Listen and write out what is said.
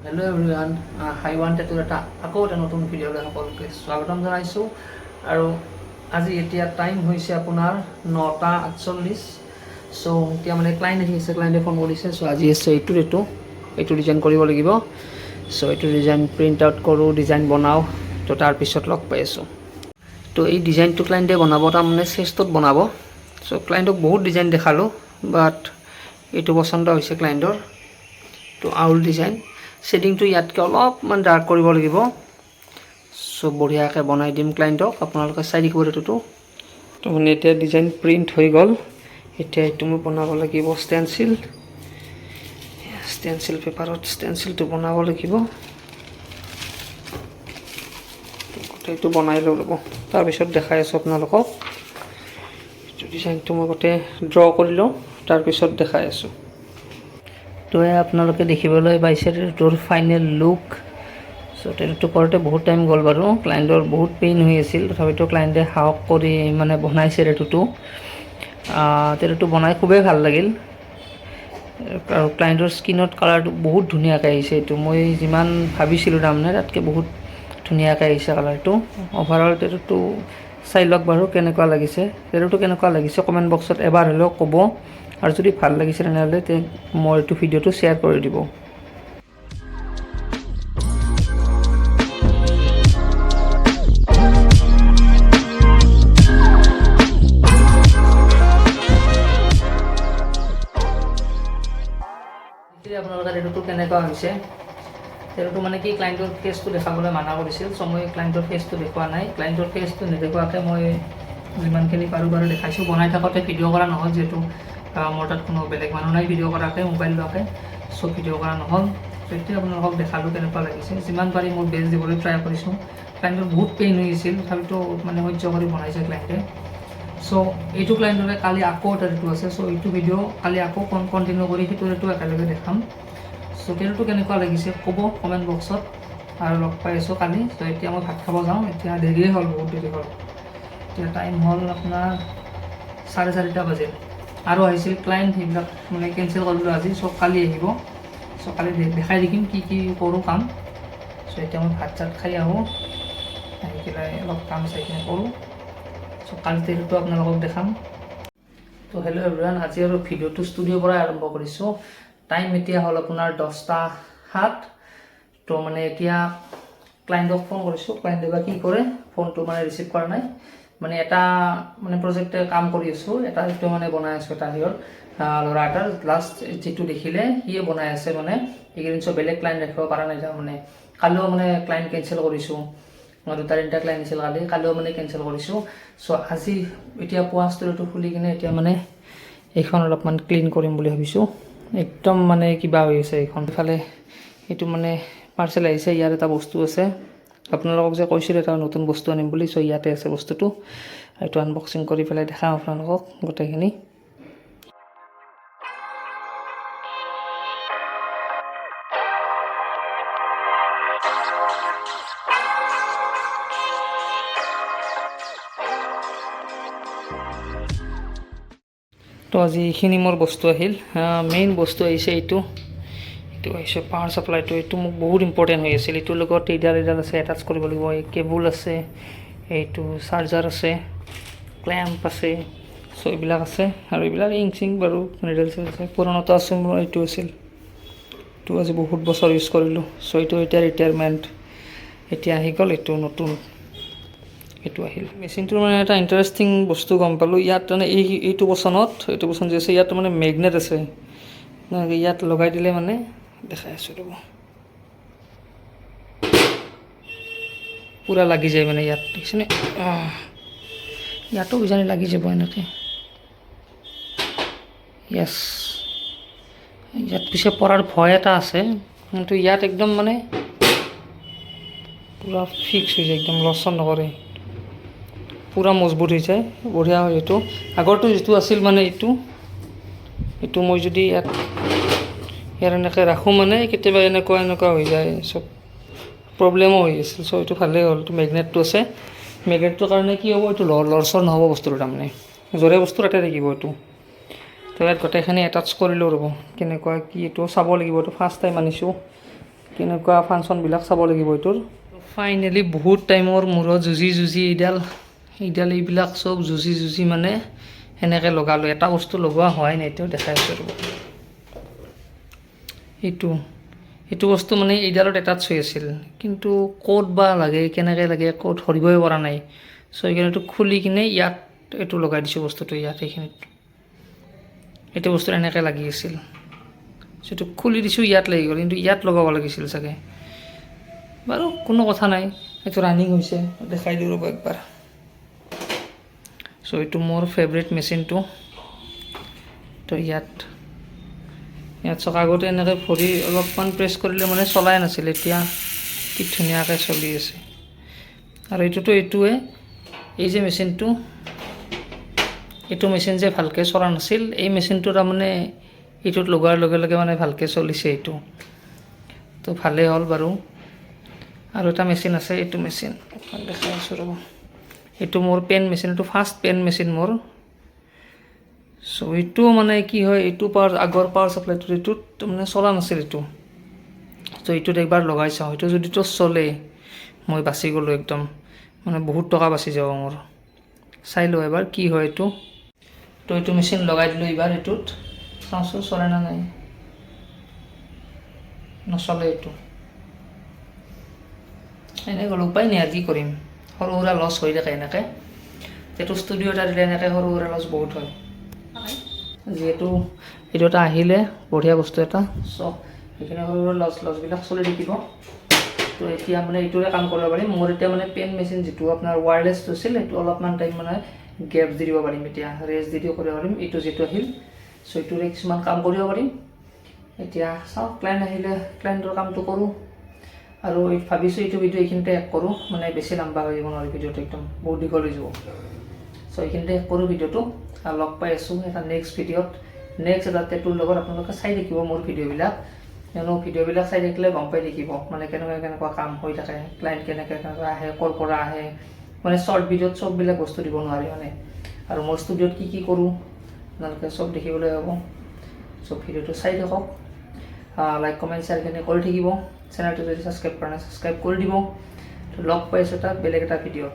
Hello' everyone, হাই one টেটুৰ আকৌ এটা নতুন ভিডিঅ'লৈ সকলোকে স্বাগতম জনাইছোঁ। আৰু আজি এতিয়া টাইম হৈছে আপোনাৰ 9:48। চ' এতিয়া মানে ক্লাইণ্ট আহি আছে, ক্লাইণ্টে ফোন কৰিছে। চ' আজি আছে এইটো ডিজাইন কৰিব লাগিব। চ' এইটো ডিজাইন প্ৰিণ্ট আউট কৰোঁ, ডিজাইন বনাওঁ। ত' তাৰপিছত লগ পাই আছোঁ। ত' এই ডিজাইনটো ক্লাইণ্টে বনাব, তাৰমানে চেষ্টত বনাব। চ' ক্লাইণ্টক বহুত ডিজাইন দেখালোঁ, বাট এইটো পচন্দ হৈছে ক্লাইণ্টৰ। ত' আউল ডিজাইন শেডিংটো ইয়াতকৈ অলপমান ডাৰ্ক কৰিব লাগিব। চ' বঢ়িয়াকৈ বনাই দিম ক্লাইণ্টক, আপোনালোকে চাই দেখিব এইটোতো। তো মানে এতিয়া ডিজাইন প্ৰিণ্ট হৈ গ'ল। এতিয়া এইটো মই বনাব লাগিব ষ্টেনচিল পেপাৰত ষ্টেনচিলটো বনাব লাগিব। গোটেইটো বনাই লৈ ল'ব, তাৰপিছত দেখাই আছোঁ আপোনালোকক। এইটো ডিজাইনটো মই গোটেই ড্ৰ কৰি লওঁ, তাৰপিছত দেখাই আছোঁ। তো আপোনালোকে দেখিবলৈ পাইছে এইটোৰ ফাইনেল লুক। চ' টেটুটো কৰোঁতে বহুত টাইম গ'ল বাৰু, ক্লাইণ্টৰ বহুত পেইন হৈ আছিল। তথাপিতো ক্লাইণ্টে সাহস কৰি মানে বনাইছে টেটুটো বনাই খুবেই ভাল লাগিল। আৰু ক্লাইণ্টৰ স্কিনত কালাৰটো বহুত ধুনীয়াকৈ আহিছে। এইটো মই যিমান ভাবিছিলোঁ তাৰমানে তাতকৈ বহুত ধুনীয়াকৈ আহিছে কালাৰটো। অভাৰঅল টেটুটো চাই লওক বাৰু কেনেকুৱা লাগিছে। টেটুটো কেনেকুৱা লাগিছে কমেণ্ট বক্সত এবাৰ হ'লেও ক'ব। আৰু যদি ভাল লাগিছে তেনেহ'লে মোৰ এইটো ভিডিঅ'টো শ্বেয়াৰ কৰি দিব। আপোনালোকে টেটুটো কেনেকুৱা হৈছে। টেটুটো মানে কি, ক্লাইণ্টৰ ফেচটো দেখাবলৈ মানা কৰিছিল। চ' মই ক্লাইণ্টৰ ফেচটো দেখুওৱা নাই। ক্লাইণ্টৰ ফেচটো নেদেখুৱাকৈ মই যিমানখিনি পাৰোঁ বাৰু দেখাইছোঁ। বনাই থাকোঁতে ভিডিঅ' কৰা নহ'ল, যিহেতু মোৰ তাত কোনো বেলেগ মানুহ নাই ভিডিঅ' কৰাকৈ, মোবাইল লোৱাকৈ। চ' ভিডিঅ' কৰা নহ'ল। চ' এতিয়া আপোনালোকক দেখালোঁ কেনেকুৱা লাগিছে। যিমান পাৰি মোৰ বেষ্ট দিবলৈ ট্ৰাই কৰিছোঁ। ক্লাইণ্টৰ বহুত পেইন হৈ আছিল, তথাপিতো মানে সহ্য কৰি বনাইছে ক্লাইণ্টে। চ' এইটো ক্লাইণ্টৰে কালি আকৌ এটা টেটু আছে। চ' এইটো ভিডিঅ' কালি আকৌ কণ্টিনিউ কৰি সেইটো টেটু একেলগে দেখাম। চ' টেটুটো কেনেকুৱা লাগিছে ক'ব কমেণ্ট বক্সত। আৰু লগ পাই আছোঁ কালি। চ' এতিয়া মই ভাত খাব যাওঁ। এতিয়া দেৰিয়ে হ'ল, বহুত দেৰি হ'ল। এতিয়া টাইম হ'ল আপোনাৰ 4:30 বাজিল। আৰু আহিছিল ক্লাইণ্ট, সেইবিলাক মানে কেঞ্চেল কৰিলোঁ আজি। চ' কালি আহিব। চ' কালি দেখাই দেখিম কি কি কৰোঁ কাম। চ' এতিয়া মই ভাত চাত খাই আহোঁ, আহি পেলাই অলপ কাম চাইখিনি কৰোঁ। চ' কালি টেটুটো আপোনালোকক দেখাম। তো হেল্ল' এভৰিৱান, আজি আৰু ভিডিঅ'টো ষ্টুডিঅ'ৰ পৰাই আৰম্ভ কৰিছোঁ। টাইম এতিয়া হ'ল আপোনাৰ 10:07। তো মানে এতিয়া ক্লাইণ্টক ফোন কৰিছোঁ। ক্লাইণ্টে বা কি কৰে, ফোনটো মানে ৰিচিভ কৰা নাই। মানে এটা মানে প্ৰজেক্টে কাম কৰি আছোঁ, এটা যিটো মানে বনাই আছোঁ, এটা ল'ৰা এটাৰ লাষ্ট যিটো দেখিলে সিয়ে বনাই আছে। মানে এইকেইদিন চব বেলেগ ক্লাইণ্ট ৰাখিব পৰা নাই। মানে কালিও মানে ক্লাইণ্ট কেঞ্চেল কৰিছোঁ। 2-3টা ক্লাইণ্ট আছিল কালিও মানে কেঞ্চেল কৰিছোঁ। চ' আজি এতিয়া পুৱা ষ্টুডিঅ'টো খুলি কিনে এতিয়া মানে এইখন অলপমান ক্লিন কৰিম বুলি ভাবিছোঁ। একদম মানে কিবা হৈ আছে এইখন। ইফালে এইটো মানে পাৰ্চেল আহিছে, ইয়াৰ এটা বস্তু আছে। আপোনালোকক যে কৈছিলোঁ এটা নতুন বস্তু আনিম বুলি। চ' ইয়াতে আছে বস্তুটো। এইটো আনবক্সিং কৰি পেলাই দেখাম আপোনালোকক গোটেইখিনি। তো আজি এইখিনি মোৰ বস্তু আহিল। মেইন বস্তু আহিছে এইটো আহিছে পাৱাৰ ছাপ্লাইটো। এইটো মোক বহুত ইম্পৰ্টেণ্ট হৈ আছিল। এইটোৰ লগত এইডাল আছে, এটাচ কৰিব লাগিব। এই কেবুল আছে, এইটো চাৰ্জাৰ আছে, ক্লেম্প আছে। চ' এইবিলাক আছে। আৰু এইবিলাক ইংচিং বাৰু নিডেলছ আছে। পুৰণাটো আছে মোৰ, এইটো আছিল। এইটো আজি বহুত বছৰ ইউজ কৰিলোঁ। চ' এইটো এতিয়া ৰিটায়াৰমেণ্ট। এতিয়া আহি গ'ল এইটো নতুন। এইটো আহিল। মেচিনটোৰ মানে এটা ইণ্টাৰেষ্টিং বস্তু গম পালোঁ। ইয়াত মানে এইটো বচন যি আছে, ইয়াত মানে মেগনেট আছে। ইয়াত লগাই দিলে মানে দেখাই আছোঁ ৰ'ব, পূৰা লাগি যায় মানে ইয়াত দেখিছেনে। ইয়াতো কিজানি লাগি যাব এনেকৈ। য়েছ, ইয়াত পিছে পৰাৰ ভয় এটা আছে, কিন্তু ইয়াত একদম মানে পূৰা ফিক্স হৈ যায়, একদম লৰচৰ নকৰে, পূৰা মজবুত হৈ যায়। বঢ়িয়া হয় এইটো। আগৰটো যিটো আছিল মানে এইটো মই যদি ইয়াত এনেকৈ ৰাখোঁ মানে কেতিয়াবা এনেকুৱা হৈ যায়। চব প্ৰব্লেমো হৈ আছিল। চ' এইটো ভালেই হ'ল। এইটো মেগনেটটো আছে। মেগনেটটোৰ কাৰণে কি হ'ব, এইটো লৰচৰ নহ'ব বস্তুটো। তাৰমানে য'ৰে বস্তু তাতে থাকিব এইটো। তো ইয়াত গোটেইখিনি এটাচ কৰিলোঁ ৰ'ব, কেনেকুৱা কি এইটো চাব লাগিব। এইটো ফাৰ্ষ্ট টাইম আনিছোঁ। কেনেকুৱা ফাংচনবিলাক চাব লাগিব এইটোৰ। ফাইনেলি বহুত টাইমৰ মূৰত যুঁজি এইবিলাক চব যুঁজি মানে সেনেকৈ লগালোঁ। এটা বস্তু লগোৱা হোৱাই নাই, এতিয়াও দেখাই আছোঁ ৰ'ব। এইটো বস্তু মানে এইডালত এটাচ হৈ আছিল, কিন্তু ক'ত বা লাগে কেনেকৈ লাগে ক'ত ধৰিবই পৰা নাই। চ' সেইকাৰণে এইটো খুলি কিনে ইয়াত এইটো লগাই দিছোঁ বস্তুটো, ইয়াত এইখিনিত এইটো বস্তু এনেকৈ লাগি আছিল। চ' এইটো খুলি দিছোঁ, ইয়াত লাগি গ'ল, কিন্তু ইয়াত লগাব লাগিছিল চাগে। বাৰু কোনো কথা নাই, এইটো ৰানিং হৈছে, দেখাই দিওঁ ৰ'ব একবাৰ। চ' এইটো মোৰ ফেভৰেট মেচিনটো। তো ইয়াত চাওক, আগতে এনেকৈ ভৰি অলপমান প্ৰেছ কৰিলে মানে চলাই নাছিল, এতিয়া কি ধুনীয়াকৈ চলি আছে। আৰু এইটোৱে এই যে মেচিনটো, এইটো মেচিন যে ভালকৈ চলা নাছিল, এই মেচিনটো তাৰমানে এইটোত লগোৱাৰ লগে লগে মানে ভালকৈ চলিছে এইটো। তো ভালেই হ'ল বাৰু। আৰু এটা মেচিন আছে, এইটো মেচিন দেখাই আছোঁ ৰ'ব। এইটো মোৰ পেন মেচিন, এইটো ফাৰ্ষ্ট পেন মেচিন মোৰ। চ' এইটো মানে কি হয়, এইটো আগৰ পাৱাৰ ছাপ্লাইটোত এইটোত মানে চলা নাছিল এইটো। ত' এইটোত একবাৰ লগাই চাওঁ, এইটো যদিতো চলে মই বাচি গ'লোঁ একদম, মানে বহুত টকা বাচি যাব মোৰ। চাই লওঁ এবাৰ কি হয় এইটো। তো এইটো মেচিন লগাই দিলোঁ এইবাৰ এইটোত, চাওঁচোন চলে না নাই। নচলে এইটো, এনেকৈ গ'ল, উপায় নাই আৰু কি কৰিম। সৰু সুৰা লছ হৈ থাকে এনেকৈ। যিহেতু ষ্টুডিঅ' এটা দিলে এনেকৈ সৰু সুৰা লছ বহুত হয়। যিহেতু এইটো এটা আহিলে বঢ়িয়া বস্তু এটা, চ' সেইখিনি সৰু সুৰা লছবিলাক চলি থাকিব। তো এতিয়া মানে এইটোৰে কাম কৰিব পাৰিম। মোৰ এতিয়া মানে পেন মেচিন যিটো আপোনাৰ ৱায়াৰলেছটো আছিল, সেইটো অলপমান টাইম মানে গেপ দি দিব পাৰিম, এতিয়া ৰেষ্ট দি কৰিব পাৰিম। এইটো যিটো আহিল, চ' এইটোৰে কিছুমান কাম কৰিব পাৰিম। এতিয়া চাওক, ক্লাইণ্ট আহিলে ক্লাইণ্টৰ কামটো কৰোঁ। আৰু ভাবিছোঁ এইটো ভিডিঅ' এইখিনিতে শেষ কৰোঁ, মানে বেছি লম্বা হৈ যাব নোৱাৰি ভিডিঅ'টো, একদম বহুত দীঘল হৈ যাব। চ' এইখিনিতে শেষ কৰোঁ ভিডিঅ'টো, আৰু লগ পাই আছোঁ এটা নেক্সট ভিডিঅ'ত, নেক্সট এটা টেটুৰ লগত। আপোনালোকে চাই থাকিব মোৰ ভিডিঅ'বিলাক, কিয়নো ভিডিঅ'বিলাক চাই থাকিলে গম পাই থাকিব মানে কেনেকুৱা কাম হৈ থাকে, ক্লাইণ্ট কেনেকৈ আহে, ক'ৰ পৰা আহে। মানে শ্বৰ্ট ভিডিঅ'ত চববিলাক বস্তু দিব নোৱাৰি মানে, আৰু মোৰ ষ্টুডিঅ'ত কি কৰোঁ আপোনালোকে চব দেখিবলৈ হ'ব। চ' ভিডিঅ'টো চাই থাকক, লাইক কমেণ্ট শ্বেয়াৰখিনি কৰি থাকিব। চেনেলটো যদি ছাবস্ক্ৰাইব কৰা নাই ছাবস্ক্ৰাইব কৰি দিব। তো লগ পাইছোঁ তাত বেলেগ এটা ভিডিঅ'।